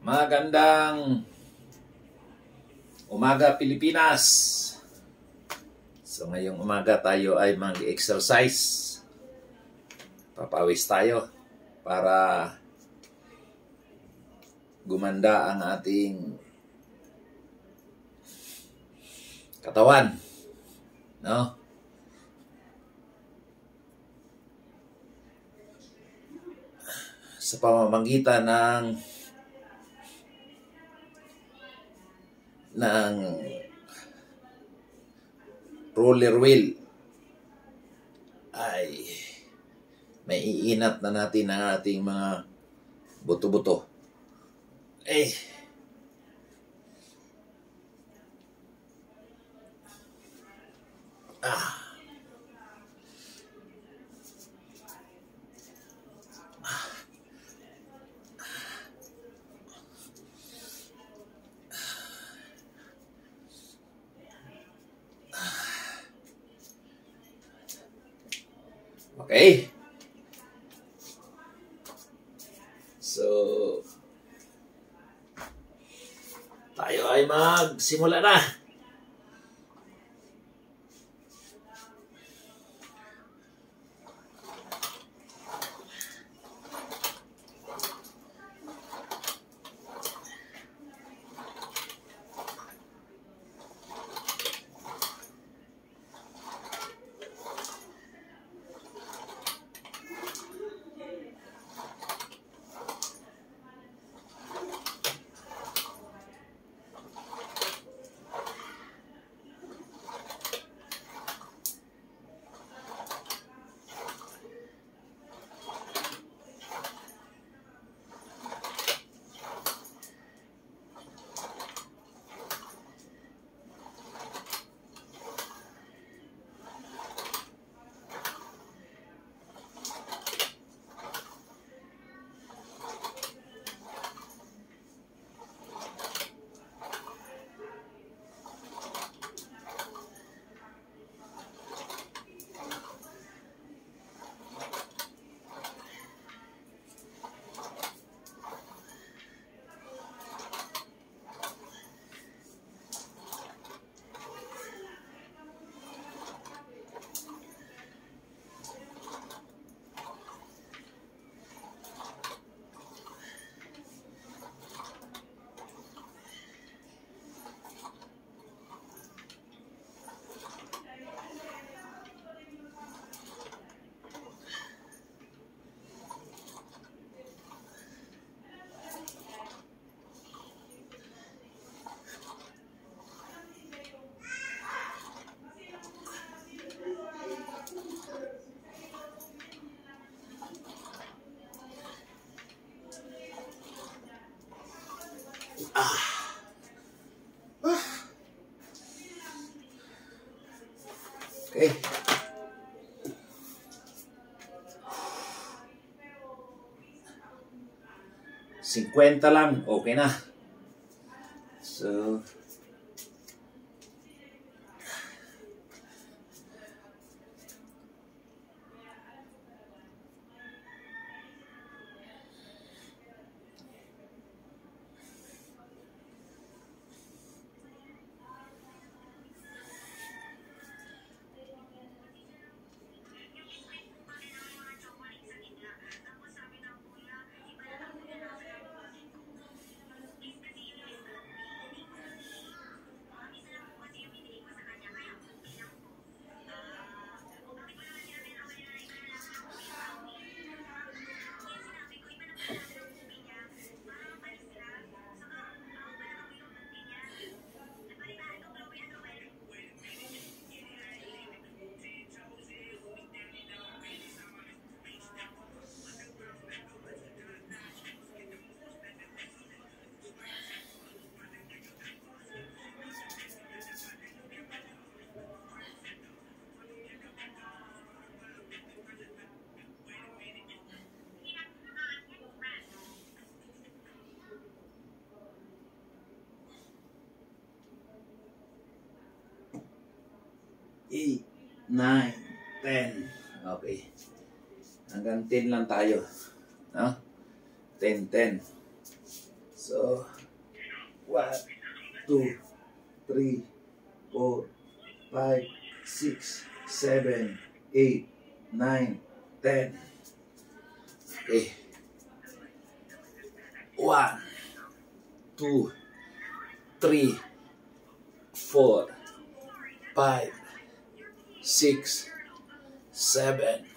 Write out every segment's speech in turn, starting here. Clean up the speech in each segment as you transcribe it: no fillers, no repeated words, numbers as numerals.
Magandang umaga, Pilipinas. So ngayong umaga tayo ay mag-exercise. Papawis tayo para gumanda ang ating katawan, no? Sa pamamagitan ng roller wheel ay may iinat na natin ang ating mga buto-buto. Okay. So, tayo ay magsimula na. Okay. $50 lang, okay na. So, eight, 9, 10. Okay. Hanggang 10 lang tayo. No? 10, 10. So, 1, 2, 3, 4, 5, 6, 7, 8, 9, 10. Okay. 1, 2, 3, 4, 5, 6, 7,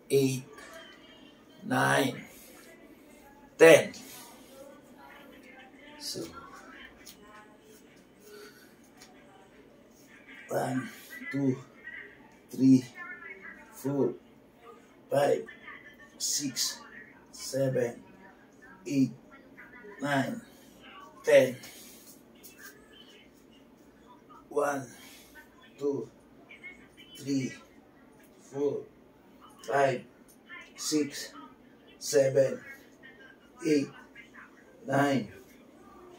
8, 9, 10. So, 1, 2, 3, 4, 5, 6, 7, 8, 9, 10. 1, 2, 3, 4, 5, 6, 7, 8, 9,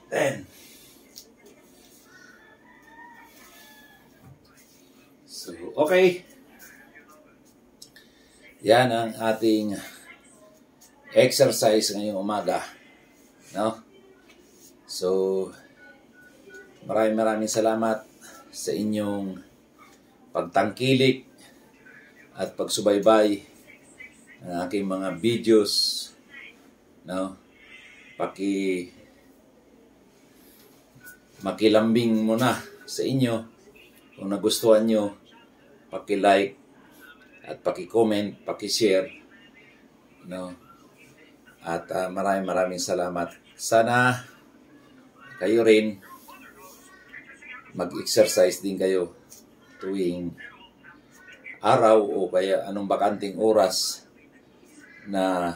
10. So, okay. Yan ang ating exercise ngayong umaga. No? So, maraming salamat sa inyong pagtangkilik at pagsubaybay ng aking mga videos. No? Makilambing muna sa inyo. Kung nagustuhan nyo, paki-like at paki-comment, paki-share. No? At maraming salamat. Sana kayo rin mag-exercise din kayo tuwing araw o kaya anong bakanting oras na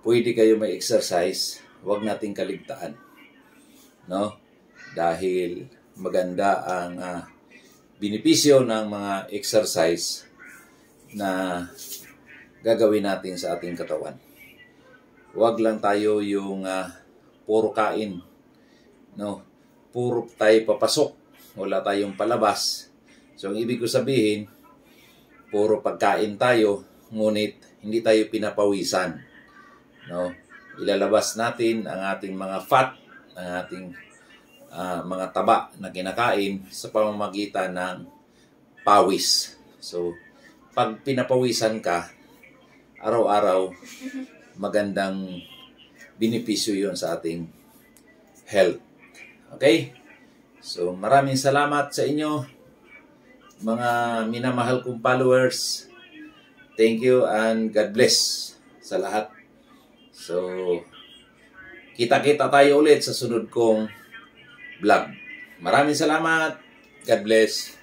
pwede kayo may exercise. Huwag nating kaligtaan. No? Dahil maganda ang benepisyo ng mga exercise na gagawin natin sa ating katawan. Huwag lang tayo yung puro kain. No? Puro tayo papasok. Wala tayong palabas. So, ang ibig ko sabihin, puro pagkain tayo, ngunit hindi tayo pinapawisan. No? Ilalabas natin ang ating mga fat, ang ating mga taba na kinakain sa pamamagitan ng pawis. So, pag pinapawisan ka, araw-araw, magandang benepisyo yun sa ating health. Okay? So, maraming salamat sa inyo, mga minamahal kong followers. Thank you and God bless sa lahat. So, kita-kita tayo ulit sa sunod kong vlog. Maraming salamat. God bless.